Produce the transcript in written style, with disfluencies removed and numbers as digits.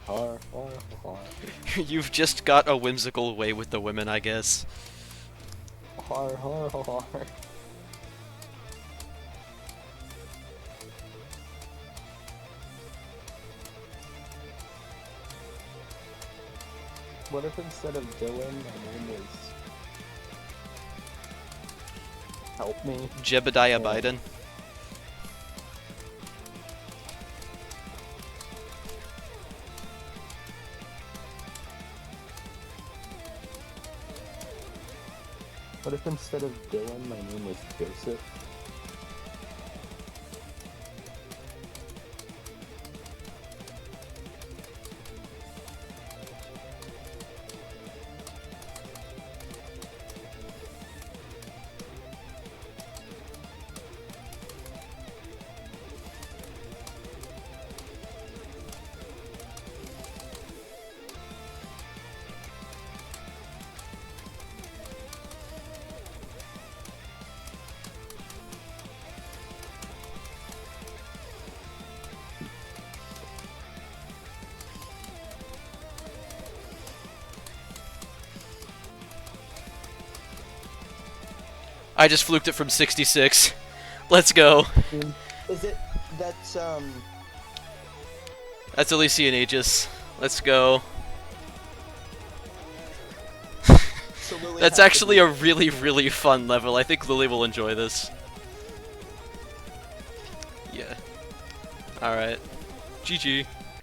har, har, har, You've just got a whimsical way with the women, I guess. har, har, har. What if instead of Dylan, my name is... Help me? Jebediah Yeah. Biden. What if instead of Dylan, my name was Joseph? I just fluked it from 66. Let's go. Is it that's That's Elysian Aegis. Let's go. so Lily That's has to actually be- a really, really fun level. I think Lily will enjoy this. Yeah. Alright. GG.